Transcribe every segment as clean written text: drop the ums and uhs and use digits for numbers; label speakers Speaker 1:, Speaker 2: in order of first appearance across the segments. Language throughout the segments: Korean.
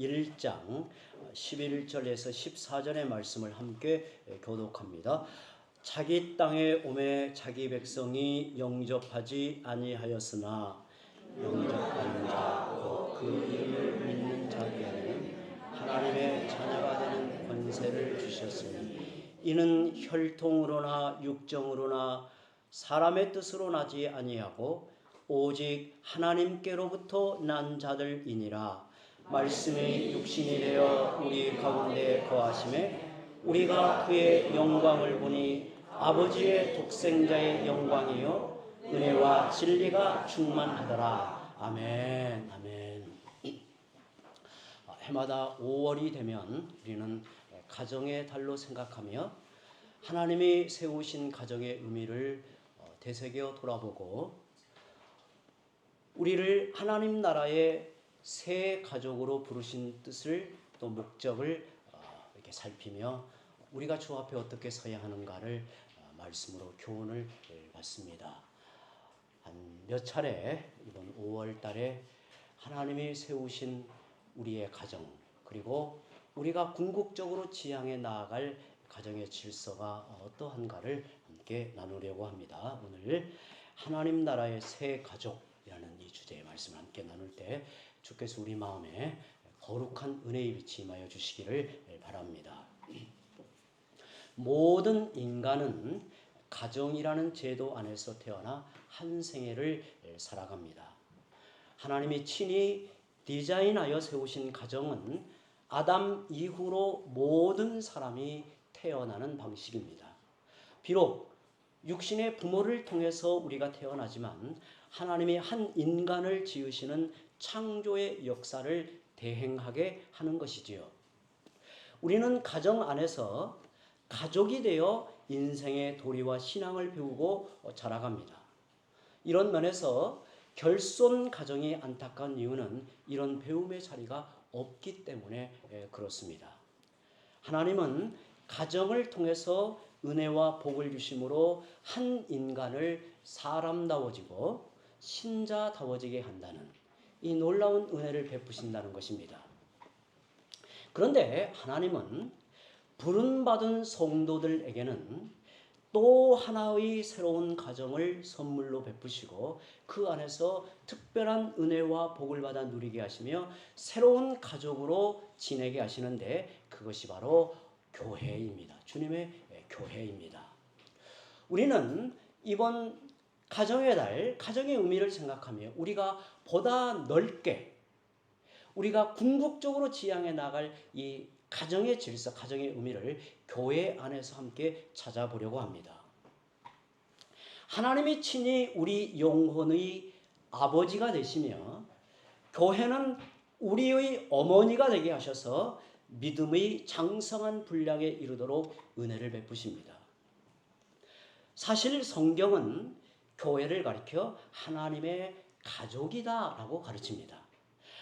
Speaker 1: 1장 11절에서 14절의 말씀을 함께 교독합니다. 자기 땅에 오매 자기 백성이 영접하지 아니하였으나 영접하는 자 곧 그 이름을 믿는 자에게는 하나님의 자녀가 되는 권세를 주셨으니 이는 혈통으로나 육정으로나 사람의 뜻으로 나지 아니하고 오직 하나님께로부터 난 자들이니라. 말씀이 육신이 되어 우리 가운데 거하심에 우리가 그의 영광을 보니 아버지의 독생자의 영광이요 은혜와 진리가 충만하더라. 아멘. 아멘. 해마다 5월이 되면 우리는 가정의 달로 생각하며 하나님이 세우신 가정의 의미를 되새겨 돌아보고 우리를 하나님 나라의 새 가족으로 부르신 뜻을 또 목적을 이렇게 살피며 우리가 주 앞에 어떻게 서야 하는가를 말씀으로 교훈을 받습니다. 한 몇 차례 이번 5월 달에 하나님이 세우신 우리의 가정 그리고 우리가 궁극적으로 지향해 나아갈 가정의 질서가 어떠한가를 함께 나누려고 합니다. 오늘 하나님 나라의 새 가족이라는 이 주제의 말씀을 함께 나눌 때 주께서 우리 마음에 거룩한 은혜의 빛이 임하여 주시기를 바랍니다. 모든 인간은 가정이라는 제도 안에서 태어나 한 생애를 살아갑니다. 하나님이 친히 디자인하여 세우신 가정은 아담 이후로 모든 사람이 태어나는 방식입니다. 비록 육신의 부모를 통해서 우리가 태어나지만 하나님이 한 인간을 지으시는 창조의 역사를 대행하게 하는 것이지요. 우리는 가정 안에서 가족이 되어 인생의 도리와 신앙을 배우고 자라갑니다. 이런 면에서 결손 가정이 안타까운 이유는 이런 배움의 자리가 없기 때문에 그렇습니다. 하나님은 가정을 통해서 은혜와 복을 주심으로 한 인간을 사람다워지고 신자다워지게 한다는 이 놀라운 은혜를 베푸신다는 것입니다. 그런데 하나님은 부름받은 성도들에게는 또 하나의 새로운 가정을 선물로 베푸시고 그 안에서 특별한 은혜와 복을 받아 누리게 하시며 새로운 가족으로 지내게 하시는데 그것이 바로 교회입니다. 주님의 교회입니다. 우리는 이번 가정의 달, 가정의 의미를 생각하며 우리가 보다 넓게 우리가 궁극적으로 지향해 나갈 이 가정의 질서, 가정의 의미를 교회 안에서 함께 찾아보려고 합니다. 하나님이 친히 우리 영혼의 아버지가 되시며 교회는 우리의 어머니가 되게 하셔서 믿음의 장성한 분량에 이르도록 은혜를 베푸십니다. 사실 성경은 교회를 가리켜 하나님의 가족이다라고 가르칩니다.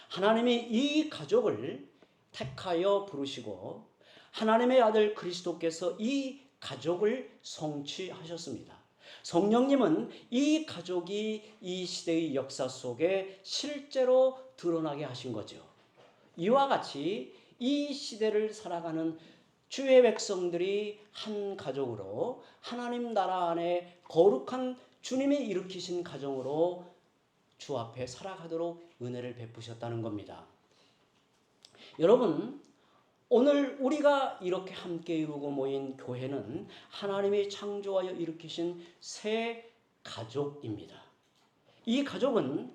Speaker 1: 하나님이 이 가족을 택하여 부르시고 하나님의 아들 그리스도께서 이 가족을 성취하셨습니다. 성령님은 이 가족이 이 시대의 역사 속에 실제로 드러나게 하신 거죠. 이와 같이 이 시대를 살아가는 주의 백성들이 한 가족으로 하나님 나라 안에 거룩한 주님이 일으키신 가정으로 주 앞에 살아가도록 은혜를 베푸셨다는 겁니다. 여러분, 오늘 우리가 이렇게 함께 이루고 모인 교회는 하나님이 창조하여 일으키신 새 가족입니다. 이 가족은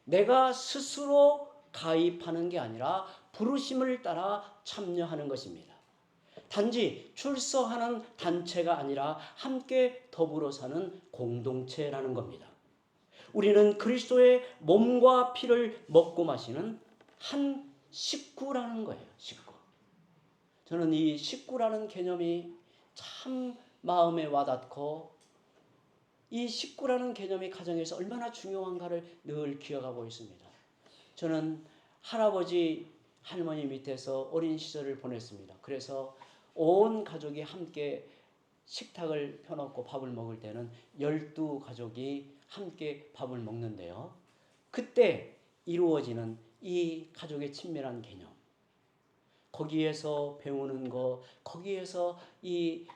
Speaker 1: 내가 스스로 가입하는 게 아니라 부르심을 따라 참여하는 것입니다. 단지 출석하는 단체가 아니라 함께 더불어 사는 공동체라는 겁니다. 우리는 그리스도의 몸과 피를 먹고 마시는 한 식구라는 거예요. 식구. 저는 이 식구라는 개념이 참 마음에 와닿고 이 식구라는 개념이 가정에서 얼마나 중요한가를 늘 기억하고 있습니다. 저는 할아버지, 할머니 밑에서 어린 시절을 보냈습니다. 그래서 온 가족이 함께 식탁을 펴놓고 밥을 먹을 때는 12가족이 함께 밥을 먹는데요. 그때 이루어지는 이 가족의 친밀한 개념, 거기에서 배우는 거, 거기에서 이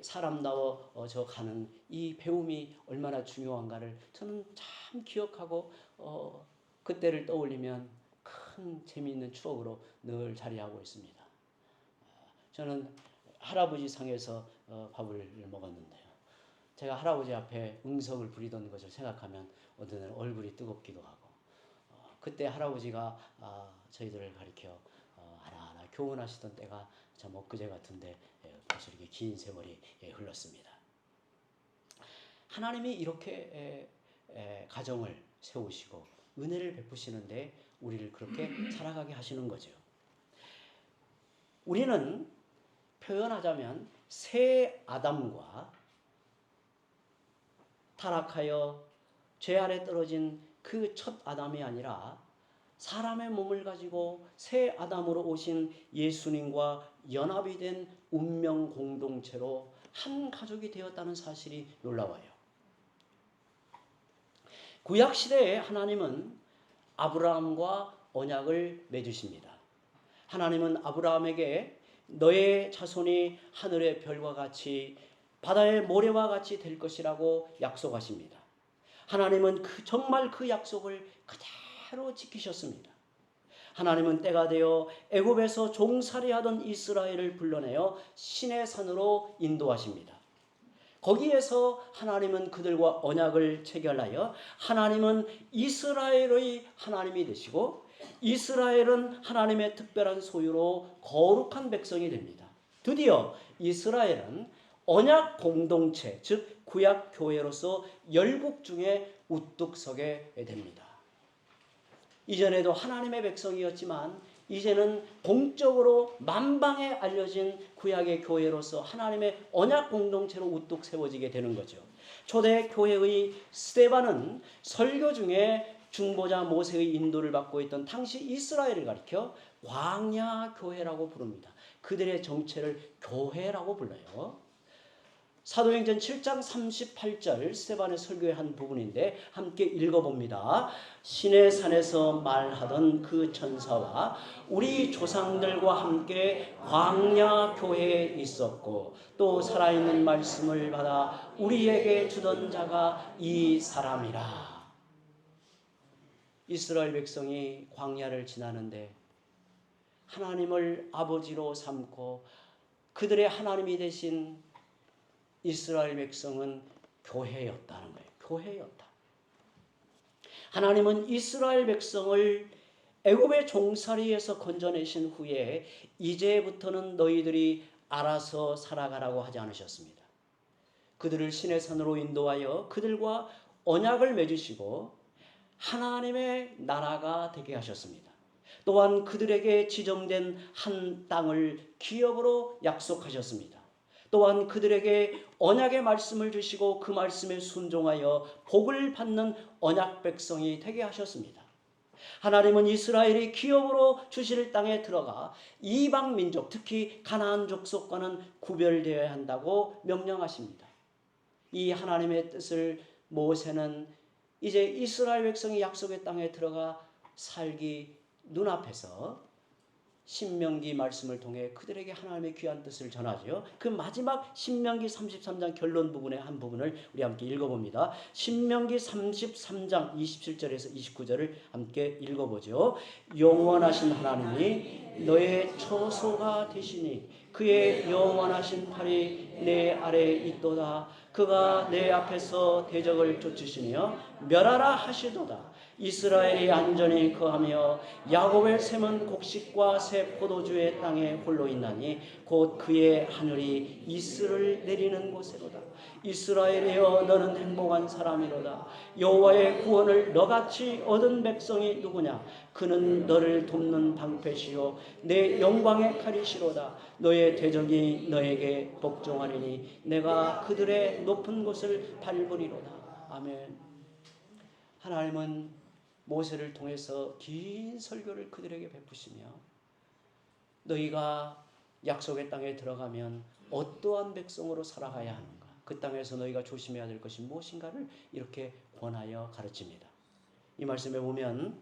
Speaker 1: 사람다워 저 가는 이 배움이 얼마나 중요한가를 저는 참 기억하고 그때를 떠올리면 큰 재미있는 추억으로 늘 자리하고 있습니다. 저는 할아버지 상에서 밥을 먹었는데요. 제가 할아버지 앞에 응석을 부리던 것을 생각하면 어느 날 얼굴이 뜨겁기도 하고 그때 할아버지가 저희들을 가리켜 하나하나 교훈하시던 때가 참 엊그제 같은데 벌써 이렇게 긴 세월이 흘렀습니다. 하나님이 이렇게 가정을 세우시고 은혜를 베푸시는데 우리를 그렇게 살아가게 하시는 거죠. 우리는 표현하자면 새 아담과 타락하여 죄 아래 떨어진 그 첫 아담이 아니라 사람의 몸을 가지고 새 아담으로 오신 예수님과 연합이 된 운명 공동체로 한 가족이 되었다는 사실이 놀라워요. 구약 시대에 하나님은 아브라함과 언약을 맺으십니다. 하나님은 아브라함에게 너의 자손이 하늘의 별과 같이 바다의 모래와 같이 될 것이라고 약속하십니다. 하나님은 정말 그 약속을 그대로 지키셨습니다. 하나님은 때가 되어 애굽에서 종살이하던 이스라엘을 불러내어 시내 산으로 인도하십니다. 거기에서 하나님은 그들과 언약을 체결하여 하나님은 이스라엘의 하나님이 되시고 이스라엘은 하나님의 특별한 소유로 거룩한 백성이 됩니다. 드디어 이스라엘은 언약 공동체, 즉 구약 교회로서 열국 중에 우뚝 서게 됩니다. 이전에도 하나님의 백성이었지만 이제는 공적으로 만방에 알려진 구약의 교회로서 하나님의 언약 공동체로 우뚝 세워지게 되는 거죠. 초대 교회의 스데반은 설교 중에 중보자 모세의 인도를 받고 있던 당시 이스라엘을 가리켜 광야 교회라고 부릅니다. 그들의 정체를 교회라고 불러요. 사도행전 7장 38절 스데반의 설교의 한 부분인데 함께 읽어봅니다. 시내산에서 말하던 그 천사와 우리 조상들과 함께 광야 교회에 있었고 또 살아있는 말씀을 받아 우리에게 주던 자가 이 사람이라. 이스라엘 백성이 광야를 지나는데 하나님을 아버지로 삼고 그들의 하나님이 되신 이스라엘 백성은 교회였다는 거예요. 교회였다. 하나님은 이스라엘 백성을 애굽의 종살이에서 건져내신 후에 이제부터는 너희들이 알아서 살아가라고 하지 않으셨습니다. 그들을 시내산으로 인도하여 그들과 언약을 맺으시고 하나님의 나라가 되게 하셨습니다. 또한 그들에게 지정된 한 땅을 기업으로 약속하셨습니다. 또한 그들에게 언약의 말씀을 주시고 그 말씀에 순종하여 복을 받는 언약 백성이 되게 하셨습니다. 하나님은 이스라엘이 기업으로 주실 땅에 들어가 이방 민족, 특히 가나안 족속과는 구별되어야 한다고 명령하십니다. 이 하나님의 뜻을 모세는 이제 이스라엘 백성이 약속의 땅에 들어가 살기 눈앞에서 신명기 말씀을 통해 그들에게 하나님의 귀한 뜻을 전하죠. 그 마지막 신명기 33장 결론 부분의 한 부분을 우리 함께 읽어봅니다. 신명기 33장 27절에서 29절을 함께 읽어보죠. 영원하신 하나님이 너의 처소가 되시니 그의 영원하신 팔이 내 아래에 있도다. 그가 내 앞에서 대적을 쫓으시며 멸하라 하시도다. 이스라엘이 안전히 거하며 야곱의 샘은 곡식과 새 포도주의 땅에 홀로 있나니 곧 그의 하늘이 이슬을 내리는 곳이로다. 이스라엘이여 너는 행복한 사람이로다. 여호와의 구원을 너같이 얻은 백성이 누구냐? 그는 너를 돕는 방패시요 내 영광의 칼이시로다. 너의 대적이 너에게 복종하리니 내가 그들의 높은 곳을 밟으리로다. 아멘. 하나님은 모세를 통해서 긴 설교를 그들에게 베푸시며 너희가 약속의 땅에 들어가면 어떠한 백성으로 살아가야 하는가, 그 땅에서 너희가 조심해야 될 것이 무엇인가를 이렇게 권하여 가르칩니다. 이 말씀에 보면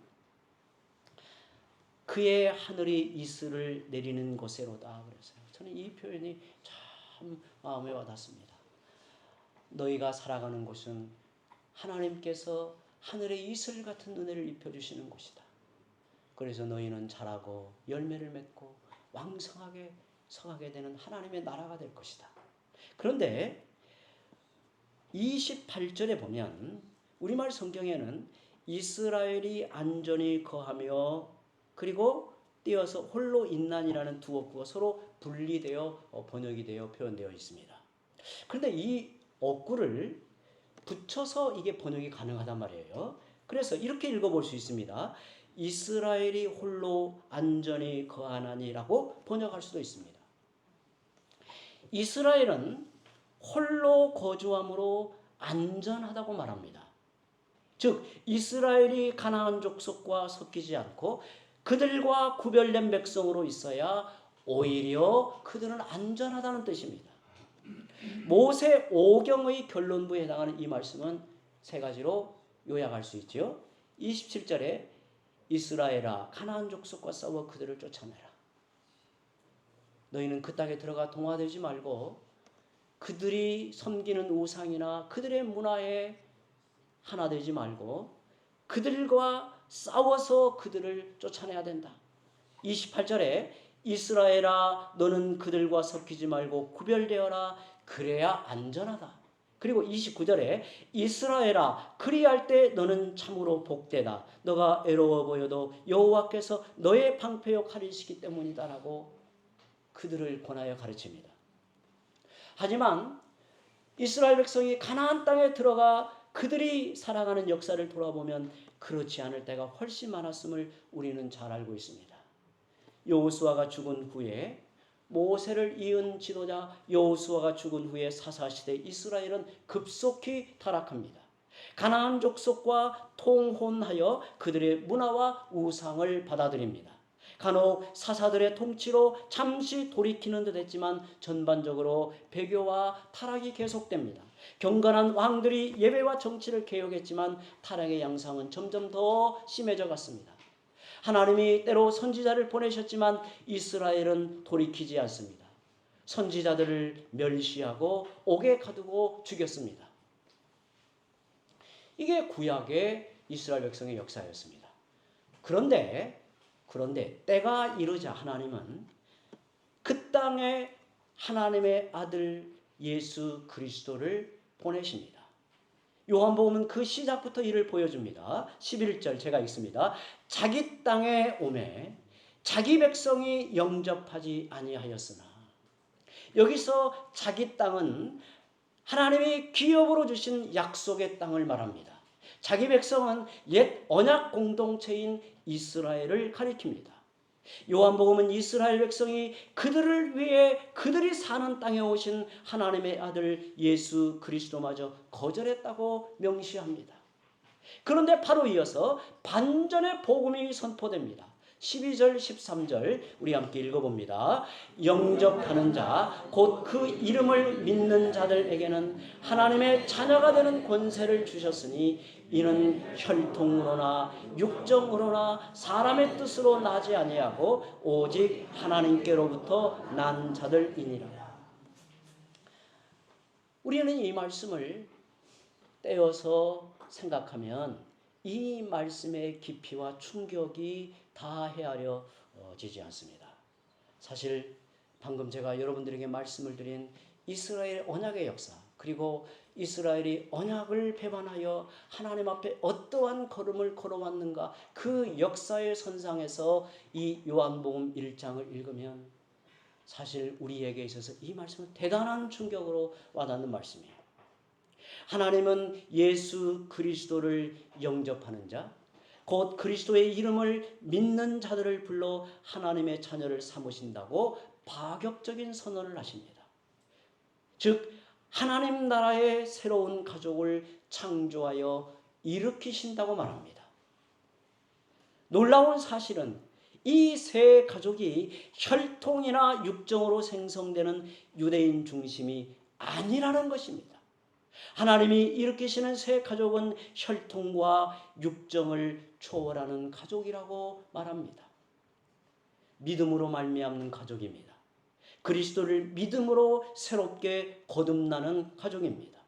Speaker 1: 그의 하늘이 이슬을 내리는 곳에로다 그랬어요. 저는 이 표현이 참 마음에 와닿습니다. 너희가 살아가는 곳은 하나님께서 하늘의 이슬 같은 은혜를 입혀주시는 곳이다. 그래서 너희는 자라고 열매를 맺고 왕성하게 서가게 되는 하나님의 나라가 될 것이다. 그런데 28절에 보면 우리말 성경에는 이스라엘이 안전히 거하며 그리고 띄어서 홀로 있나니라는 두 어구가 서로 분리되어 번역이 되어 표현되어 있습니다. 그런데 이 어구를 붙여서 이게 번역이 가능하단 말이에요. 그래서 이렇게 읽어볼 수 있습니다. 이스라엘이 홀로 안전히 거하나니라고 번역할 수도 있습니다. 이스라엘은 홀로 거주함으로 안전하다고 말합니다. 즉 이스라엘이 가나안 족속과 섞이지 않고 그들과 구별된 백성으로 있어야 오히려 그들은 안전하다는 뜻입니다. 모세 5경의 결론부에 해당하는 이 말씀은 세 가지로 요약할 수 있죠. 27절에 이스라엘아 가나안 족속과 싸워 그들을 쫓아내라. 너희는 그 땅에 들어가 동화되지 말고 그들이 섬기는 우상이나 그들의 문화에 하나 되지 말고 그들과 싸워서 그들을 쫓아내야 된다. 28절에 이스라엘아 너는 그들과 섞이지 말고 구별되어라. 그래야 안전하다. 그리고 29절에 이스라엘아 그리할 때 너는 참으로 복되다. 너가 애로워 보여도 여호와께서 너의 방패요 칼이시기 때문이다라고 그들을 권하여 가르칩니다. 하지만 이스라엘 백성이 가나안 땅에 들어가 그들이 살아가는 역사를 돌아보면 그렇지 않을 때가 훨씬 많았음을 우리는 잘 알고 있습니다. 여호수아가 죽은 후에 모세를 이은 지도자 여호수아가 죽은 후에 사사시대 이스라엘은 급속히 타락합니다. 가나안 족속과 통혼하여 그들의 문화와 우상을 받아들입니다. 간혹 사사들의 통치로 잠시 돌이키는 듯 했지만 전반적으로 배교와 타락이 계속됩니다. 경건한 왕들이 예배와 정치를 개혁했지만 타락의 양상은 점점 더 심해져 갔습니다. 하나님이 때로 선지자를 보내셨지만 이스라엘은 돌이키지 않습니다. 선지자들을 멸시하고 옥에 가두고 죽였습니다. 이게 구약의 이스라엘 백성의 역사였습니다. 그런데 때가 이르자 하나님은 그 땅에 하나님의 아들 예수 그리스도를 보내십니다. 요한복음은 그 시작부터 이를 보여줍니다. 11절 제가 읽습니다. 자기 땅에 오매 자기 백성이 영접하지 아니하였으나. 여기서 자기 땅은 하나님이 기업으로 주신 약속의 땅을 말합니다. 자기 백성은 옛 언약 공동체인 이스라엘을 가리킵니다. 요한복음은 이스라엘 백성이 그들을 위해 그들이 사는 땅에 오신 하나님의 아들 예수 그리스도마저 거절했다고 명시합니다. 그런데 바로 이어서 반전의 복음이 선포됩니다. 12절 13절 우리 함께 읽어봅니다. 영접하는 자 곧 그 이름을 믿는 자들에게는 하나님의 자녀가 되는 권세를 주셨으니 이는 혈통으로나 육정으로나 사람의 뜻으로 나지 아니하고 오직 하나님께로부터 난 자들이니라. 우리는 이 말씀을 떼어서 생각하면 이 말씀의 깊이와 충격이 다 헤아려지지 않습니다. 사실 방금 제가 여러분들에게 말씀을 드린 이스라엘 언약의 역사, 그리고 이스라엘이 언약을 배반하여 하나님 앞에 어떠한 걸음을 걸어왔는가, 그 역사의 선상에서 이 요한복음 1장을 읽으면 사실 우리에게 있어서 이 말씀은 대단한 충격으로 와닿는 말씀이에요. 하나님은 예수 그리스도를 영접하는 자, 곧 그리스도의 이름을 믿는 자들을 불러 하나님의 자녀를 삼으신다고 파격적인 선언을 하십니다. 즉 하나님 나라의 새로운 가족을 창조하여 일으키신다고 말합니다. 놀라운 사실은 이 새 가족이 혈통이나 육정으로 생성되는 유대인 중심이 아니라는 것입니다. 하나님이 일으키시는 새 가족은 혈통과 육정을 초월하는 가족이라고 말합니다. 믿음으로 말미암는 가족입니다. 그리스도를 믿음으로 새롭게 거듭나는 가족입니다.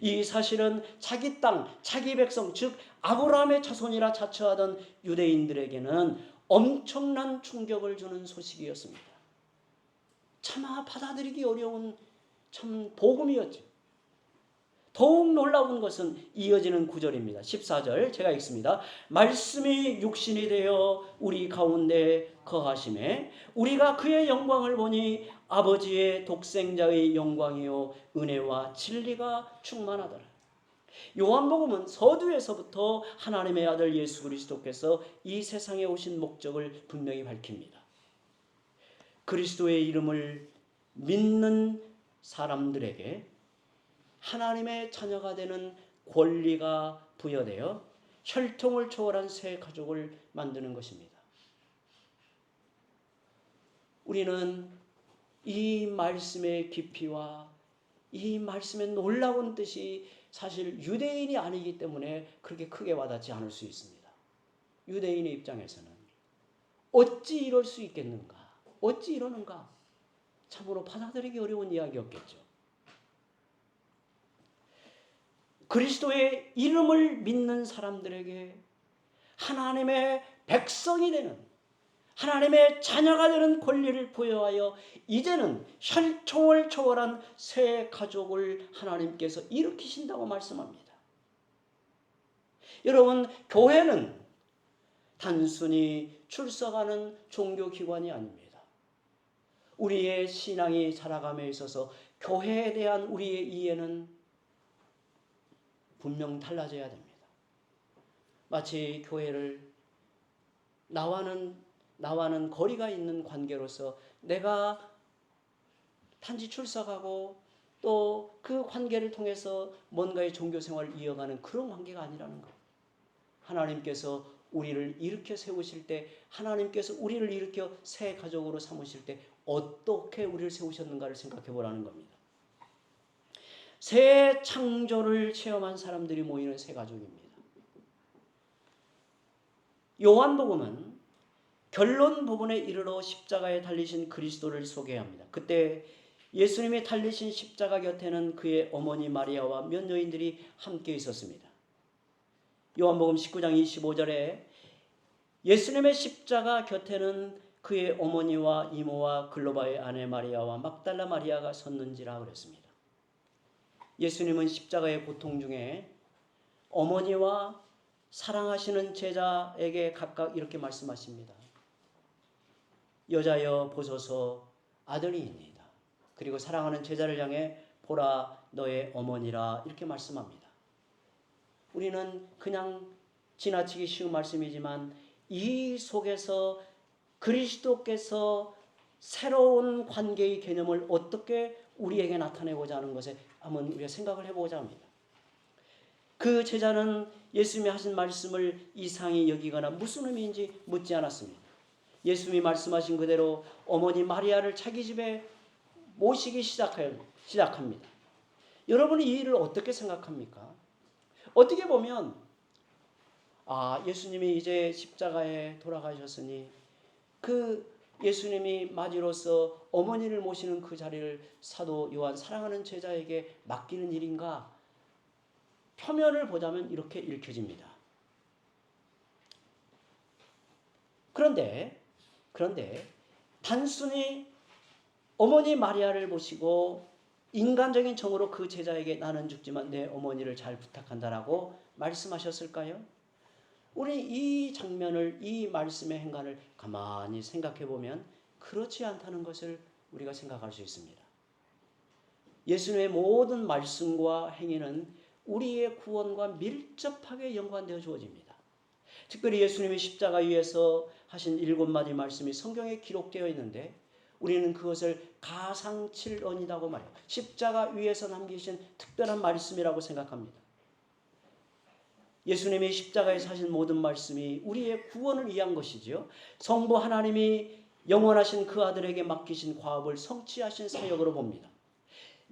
Speaker 1: 이 사실은 자기 땅, 자기 백성, 즉 아브라함의 자손이라 자처하던 유대인들에게는 엄청난 충격을 주는 소식이었습니다. 차마 받아들이기 어려운 참 복음이었죠. 더욱 놀라운 것은 이어지는 구절입니다. 14절 제가 읽습니다. 말씀이 육신이 되어 우리 가운데 거하심에 우리가 그의 영광을 보니 아버지의 독생자의 영광이요 은혜와 진리가 충만하더라. 요한복음은 서두에서부터 하나님의 아들 예수 그리스도께서 이 세상에 오신 목적을 분명히 밝힙니다. 그리스도의 이름을 믿는 사람들에게 하나님의 자녀가 되는 권리가 부여되어 혈통을 초월한 새 가족을 만드는 것입니다. 우리는 이 말씀의 깊이와 이 말씀의 놀라운 뜻이 사실 유대인이 아니기 때문에 그렇게 크게 와닿지 않을 수 있습니다. 유대인의 입장에서는 어찌 이럴 수 있겠는가? 어찌 이러는가? 참으로 받아들이기 어려운 이야기였겠죠. 그리스도의 이름을 믿는 사람들에게 하나님의 백성이 되는, 하나님의 자녀가 되는 권리를 부여하여 이제는 혈통을 초월한 새 가족을 하나님께서 일으키신다고 말씀합니다. 여러분, 교회는 단순히 출석하는 종교기관이 아닙니다. 우리의 신앙이 자라감에 있어서 교회에 대한 우리의 이해는 분명 달라져야 됩니다. 마치 교회를 나와는 거리가 있는 관계로서 내가 단지 출석하고 또 그 관계를 통해서 뭔가의 종교 생활을 이어가는 그런 관계가 아니라는 것. 하나님께서 우리를 일으켜 세우실 때, 하나님께서 우리를 일으켜 새 가족으로 삼으실 때 어떻게 우리를 세우셨는가를 생각해 보라는 겁니다. 새 창조를 체험한 사람들이 모이는 새 가족입니다. 요한복음은 결론 부분에 이르러 십자가에 달리신 그리스도를 소개합니다. 그때 예수님이 달리신 십자가 곁에는 그의 어머니 마리아와 몇 여인들이 함께 있었습니다. 요한복음 19장 25절에 예수님의 십자가 곁에는 그의 어머니와 이모와 글로바의 아내 마리아와 막달라 마리아가 섰는지라 그랬습니다. 예수님은 십자가의 고통 중에 어머니와 사랑하시는 제자에게 각각 이렇게 말씀하십니다. 여자여 보소서 아들이입니다. 그리고 사랑하는 제자를 향해 보라 너의 어머니라 이렇게 말씀합니다. 우리는 그냥 지나치기 쉬운 말씀이지만 이 속에서 그리스도께서 새로운 관계의 개념을 어떻게 우리에게 나타내고자 하는 것에 한번 우리가 생각을 해보고자 합니다. 그 제자는 예수님이 하신 말씀을 이상히 여기거나 무슨 의미인지 묻지 않았습니다. 예수님이 말씀하신 그대로 어머니 마리아를 자기 집에 모시기 시작합니다. 여러분이 이 일을 어떻게 생각합니까? 어떻게 보면 예수님이 이제 십자가에 돌아가셨으니 그 예수님이 맞이로서 어머니를 모시는 그 자리를 사도 요한 사랑하는 제자에게 맡기는 일인가? 표면을 보자면 이렇게 읽혀집니다. 그런데 단순히 어머니 마리아를 모시고 인간적인 정으로 그 제자에게 나는 죽지만 내 어머니를 잘 부탁한다라고 말씀하셨을까요? 우리 이 장면을, 이 말씀의 행간을 가만히 생각해 보면 그렇지 않다는 것을 우리가 생각할 수 있습니다. 예수님의 모든 말씀과 행위는 우리의 구원과 밀접하게 연관되어 주어집니다. 특별히 예수님이 십자가 위에서 하신 7마디 말씀이 성경에 기록되어 있는데 우리는 그것을 가상칠언이라고 말해요. 십자가 위에서 남기신 특별한 말씀이라고 생각합니다. 예수님이 십자가에서 하신 모든 말씀이 우리의 구원을 위한 것이지요. 성부 하나님이 영원하신 그 아들에게 맡기신 과업을 성취하신 사역으로 봅니다.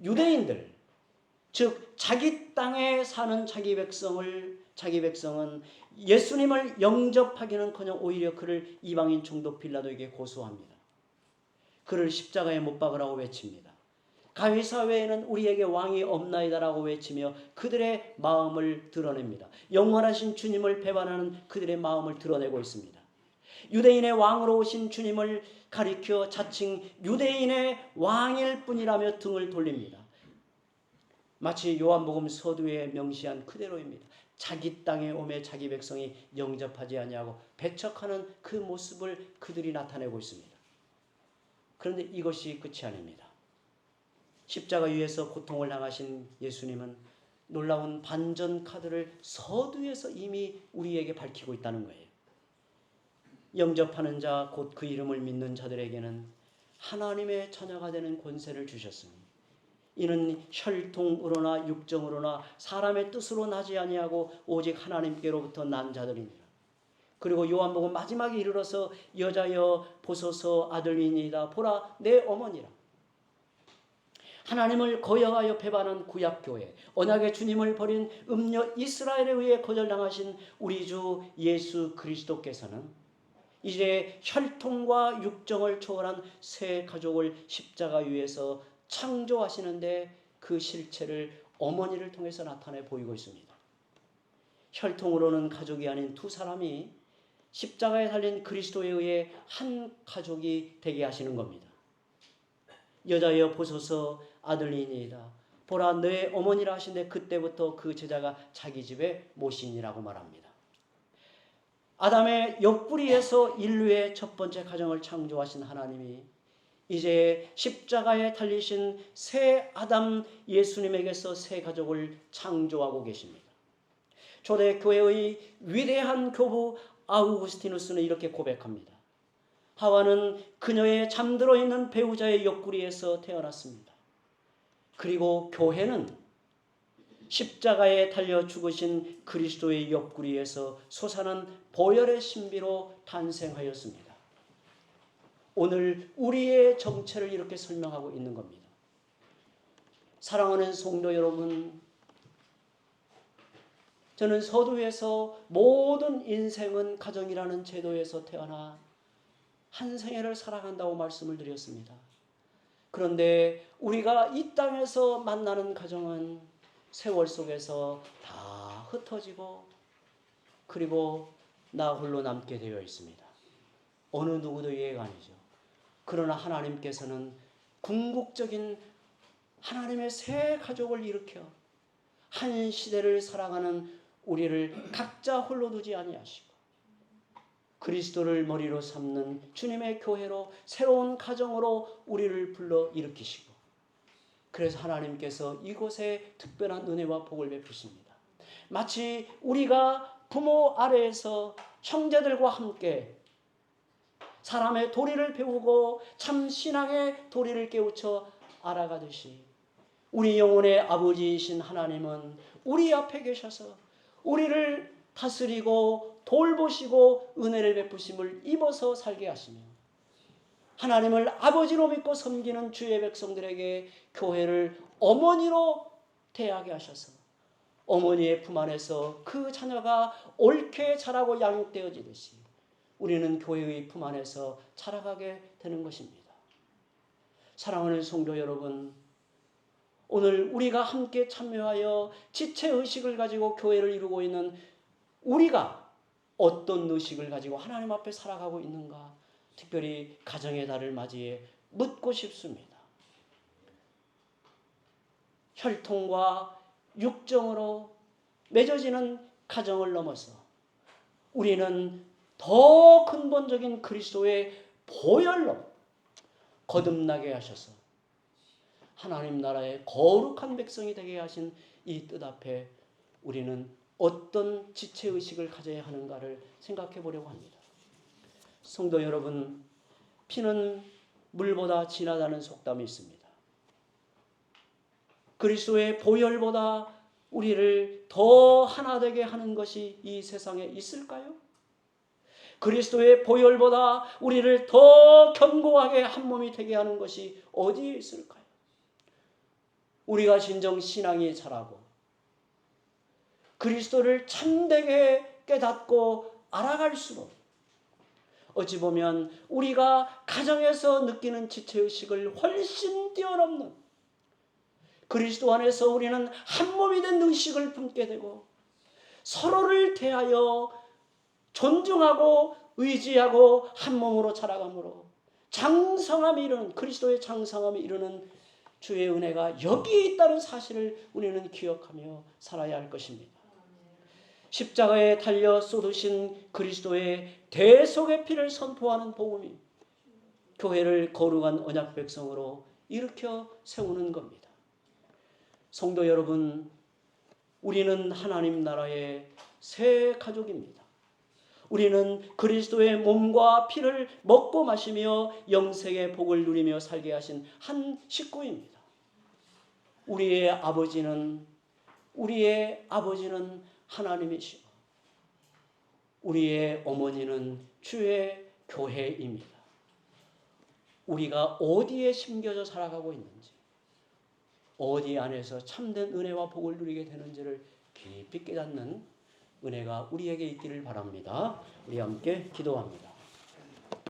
Speaker 1: 유대인들, 즉 자기 땅에 사는 자기 백성을 자기 백성은 예수님을 영접하기는커녕 오히려 그를 이방인 총독 빌라도에게 고소합니다. 그를 십자가에 못 박으라고 외칩니다. 가이사 외에는 우리에게 왕이 없나이다라고 외치며 그들의 마음을 드러냅니다. 영원하신 주님을 배반하는 그들의 마음을 드러내고 있습니다. 유대인의 왕으로 오신 주님을 가리켜 자칭 유대인의 왕일 뿐이라며 등을 돌립니다. 마치 요한복음 서두에 명시한 그대로입니다. 자기 땅에 오매 자기 백성이 영접하지 아니하고 배척하는 그 모습을 그들이 나타내고 있습니다. 그런데 이것이 끝이 아닙니다. 십자가 위에서 고통을 당하신 예수님은 놀라운 반전 카드를 서두에서 이미 우리에게 밝히고 있다는 거예요. 영접하는 자, 곧 그 이름을 믿는 자들에게는 하나님의 자녀가 되는 권세를 주셨으니 이는 혈통으로나 육정으로나 사람의 뜻으로 나지 아니하고 오직 하나님께로부터 난 자들이니라. 그리고 요한복음 마지막에 이르러서 여자여 보소서 아들이니이다 보라 내 어머니라. 하나님을 거역하여 배반한 구약교회, 언약의 주님을 버린 음녀 이스라엘에 의해 거절당하신 우리 주 예수 그리스도께서는 이제 혈통과 육정을 초월한 새 가족을 십자가 위에서 창조하시는데 그 실체를 어머니를 통해서 나타내 보이고 있습니다. 혈통으로는 가족이 아닌 두 사람이 십자가에 달린 그리스도에 의해 한 가족이 되게 하시는 겁니다. 여자여 보소서 아들이니이다 보라 내 어머니라 하신데 그때부터 그 제자가 자기 집에 모시니라고 말합니다. 아담의 옆구리에서 인류의 첫 번째 가정을 창조하신 하나님이 이제 십자가에 달리신 새 아담 예수님에게서 새 가족을 창조하고 계십니다. 초대교회의 위대한 교부 아우구스티누스는 이렇게 고백합니다. 하와는 그녀의 잠들어 있는 배우자의 옆구리에서 태어났습니다. 그리고 교회는 십자가에 달려 죽으신 그리스도의 옆구리에서 솟아난 보혈의 신비로 탄생하였습니다. 오늘 우리의 정체를 이렇게 설명하고 있는 겁니다. 사랑하는 성도 여러분, 저는 서두에서 모든 인생은 가정이라는 제도에서 태어나 한 생애를 살아간다고 말씀을 드렸습니다. 그런데 우리가 이 땅에서 만나는 가정은 세월 속에서 다 흩어지고 그리고 나 홀로 남게 되어 있습니다. 어느 누구도 이해가 아니죠. 그러나 하나님께서는 궁극적인 하나님의 새 가족을 일으켜 한 시대를 살아가는 우리를 각자 홀로 두지 아니하시고 그리스도를 머리로 삼는 주님의 교회로 새로운 가정으로 우리를 불러 일으키시고 그래서 하나님께서 이곳에 특별한 은혜와 복을 베푸십니다. 마치 우리가 부모 아래에서 형제들과 함께 사람의 도리를 배우고 참 신앙의 도리를 깨우쳐 알아가듯이 우리 영혼의 아버지이신 하나님은 우리 앞에 계셔서 우리를 다스리고 돌보시고 은혜를 베푸심을 입어서 살게 하시며 하나님을 아버지로 믿고 섬기는 주의 백성들에게 교회를 어머니로 대하게 하셔서 어머니의 품 안에서 그 자녀가 옳게 자라고 양육되어지듯이 우리는 교회의 품 안에서 자라가게 되는 것입니다. 사랑하는 성도 여러분, 오늘 우리가 함께 참여하여 지체의식을 가지고 교회를 이루고 있는 우리가 어떤 의식을 가지고 하나님 앞에 살아가고 있는가 특별히 가정의 달을 맞이해 묻고 싶습니다. 혈통과 육정으로 맺어지는 가정을 넘어서 우리는 더 근본적인 그리스도의 보혈로 거듭나게 하셔서 하나님 나라의 거룩한 백성이 되게 하신 이 뜻 앞에 우리는 어떤 지체의식을 가져야 하는가를 생각해 보려고 합니다. 성도 여러분, 피는 물보다 진하다는 속담이 있습니다. 그리스도의 보혈보다 우리를 더 하나 되게 하는 것이 이 세상에 있을까요? 그리스도의 보혈보다 우리를 더 견고하게 한 몸이 되게 하는 것이 어디에 있을까요? 우리가 진정 신앙이 자라고 그리스도를 참되게 깨닫고 알아갈수록 어찌 보면 우리가 가정에서 느끼는 지체의식을 훨씬 뛰어넘는 그리스도 안에서 우리는 한 몸이 된 의식을 품게 되고 서로를 대하여 존중하고 의지하고 한 몸으로 자라감으로 장성함이 이루는 그리스도의 장성함이 이루는 주의 은혜가 여기에 있다는 사실을 우리는 기억하며 살아야 할 것입니다. 십자가에 달려 쏟으신 그리스도의 대속의 피를 선포하는 복음이 교회를 거룩한 언약 백성으로 일으켜 세우는 겁니다. 성도 여러분, 우리는 하나님 나라의 새 가족입니다. 우리는 그리스도의 몸과 피를 먹고 마시며 영생의 복을 누리며 살게 하신 한 식구입니다. 우리의 아버지는 하나님이시고 우리의 어머니는 주의 교회입니다. 우리가 어디에 심겨져 살아가고 있는지, 어디 안에서 참된 은혜와 복을 누리게 되는지를 깊이 깨닫는 은혜가 우리에게 있기를 바랍니다. 우리 함께 기도합니다.